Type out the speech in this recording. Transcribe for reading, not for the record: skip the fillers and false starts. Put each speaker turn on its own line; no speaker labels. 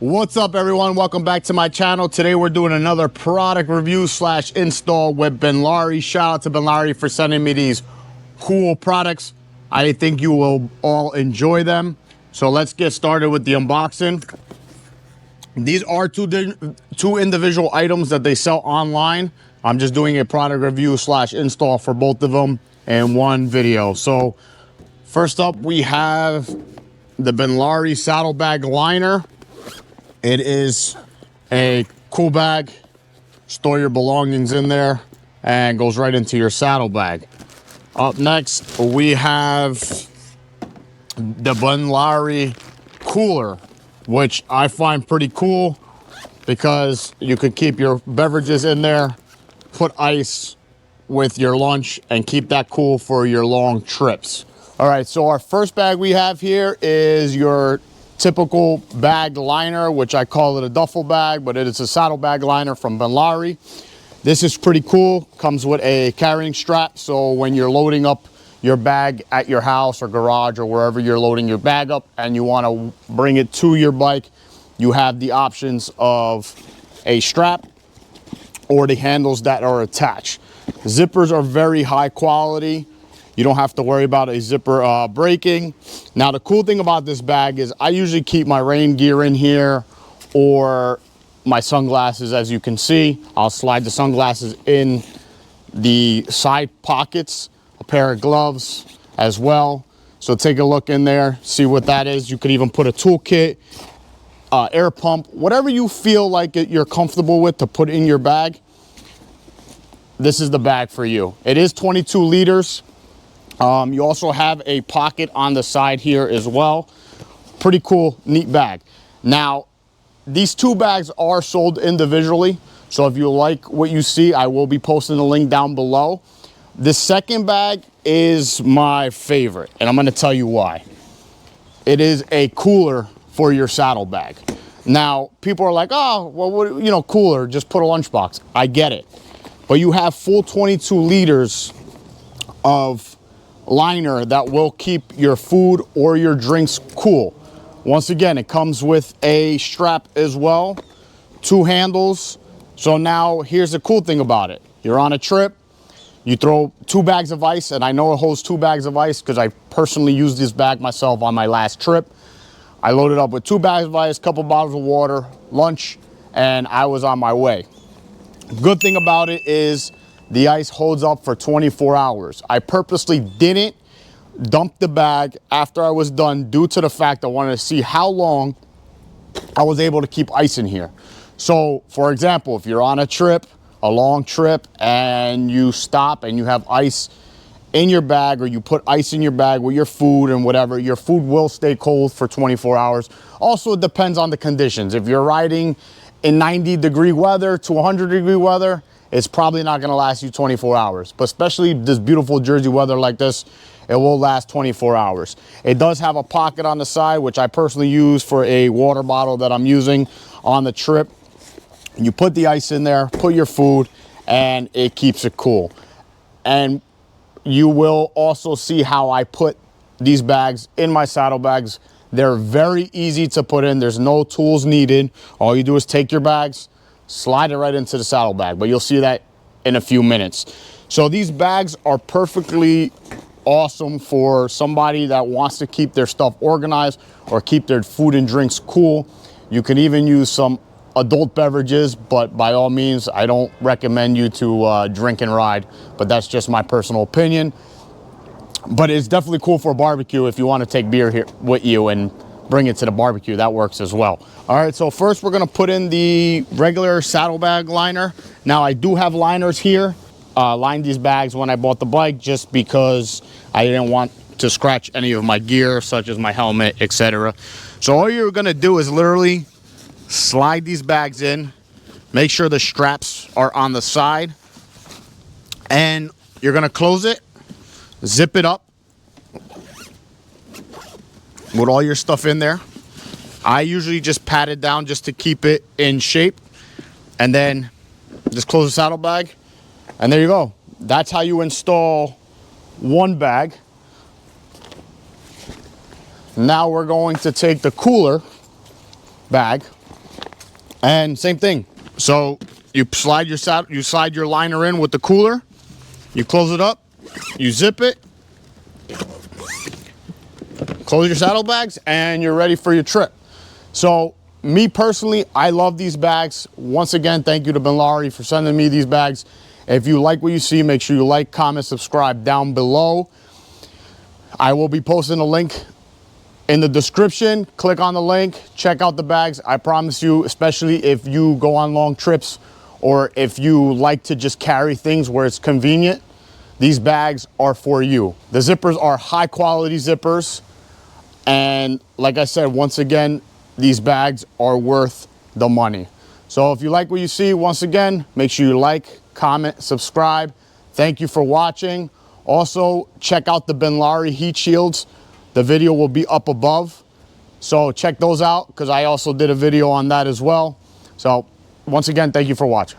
What's up, everyone? Welcome back to my channel. Today we're doing another product review / install with Benlari. Shout out to Benlari for sending me these cool products. I think you will all enjoy them. So let's get started with the unboxing. These are two individual items that they sell online. I'm just doing a product review / install for both of them in one video. So first up, we have the Benlari Saddlebag Liner. It is a cool bag. Store your belongings in there and goes right into your saddlebag. Up next, we have the Benlari Cooler, which I find pretty cool because you could keep your beverages in there, put ice with your lunch, and keep that cool for your long trips. All right, so our first bag we have here is your typical bag liner, which I call it a duffel bag, but it is a saddlebag liner from Benlari. This is pretty cool. Comes with a carrying strap, so when you're loading up your bag at your house or garage or wherever you're loading your bag up and you want to bring it to your bike, you have the options of a strap or the handles that are attached. Zippers are very high quality. You don't have to worry about a zipper breaking. Now, the cool thing about this bag is I usually keep my rain gear in here or my sunglasses. As you can see, I'll slide the sunglasses in the side pockets, a pair of gloves as well. So take a look in there, see what that is. You could even put a toolkit, air pump, whatever you feel like you're comfortable with to put in your bag. This is the bag for you. It is 22 liters. You also have a pocket on the side here as well. Pretty cool, neat bag. Now, these two bags are sold individually. So if you like what you see, I will be posting the link down below. The second bag is my favorite, and I'm going to tell you why. It is a cooler for your saddlebag. Now, people are like, oh, well, what, you know, cooler, just put a lunchbox. I get it. But you have full 22 liters of liner that will keep your food or your drinks cool. Once again, it comes with a strap as well, two handles. So now here's the cool thing about it. You're on a trip, you throw 2 bags of ice, and I know it holds 2 bags of ice because I personally used this bag myself on my last trip. I loaded up with 2 bags of ice, couple bottles of water, lunch, and I was on my way. Good thing about it is the ice holds up for 24 hours. I purposely didn't dump the bag after I was done due to the fact I wanted to see how long I was able to keep ice in here. So, for example, if you're on a trip, a long trip, and you stop and you have ice in your bag, or you put ice in your bag with your food and whatever, your food will stay cold for 24 hours. Also, it depends on the conditions. If you're riding in 90-degree weather to 100-degree weather, it's probably not going to last you 24 hours. But especially this beautiful Jersey weather like this, it will last 24 hours. It does have a pocket on the side, which I personally use for a water bottle that I'm using on the trip. You put the ice in there, put your food, and it keeps it cool. And you will also see how I put these bags in my saddlebags. They're very easy to put in. There's no tools needed. All you do is take your bags, slide it right into the saddlebag, but you'll see that in a few minutes. So these bags are perfectly awesome for somebody that wants to keep their stuff organized or keep their food and drinks cool. You can even use some adult beverages, but by all means, I don't recommend you to drink and ride, but that's just my personal opinion. But it's definitely cool for a barbecue if you want to take beer here with you and bring it to the barbecue. That works as well. All right, so first we're going to put in the regular saddlebag liner. Now, I do have liners here. Lined these bags when I bought the bike just because I didn't want to scratch any of my gear, such as my helmet, etc. So all you're going to do is literally slide these bags in, make sure the straps are on the side, and you're going to close it, zip it up with all your stuff in there. I usually just pat it down just to keep it in shape, and then just close the saddlebag, and there you go. That's how you install one bag. Now we're going to take the cooler bag And same thing. So you slide your liner in with the cooler, you close it up, you zip it, close your saddlebags, and you're ready for your trip. So me personally, I love these bags. Once again, thank you to Benlari for sending me these bags. If you like what you see, make sure you like, comment, subscribe down below. I will be posting a link in the description. Click on the link, check out the bags. I promise you, especially if you go on long trips or if you like to just carry things where it's convenient, these bags are for you. The zippers are high quality zippers. And like I said, once again, these bags are worth the money. So if you like what you see, once again, make sure you like, comment, subscribe. Thank you for watching. Also, check out the Benlari heat shields. The video will be up above. So check those out because I also did a video on that as well. So once again, thank you for watching.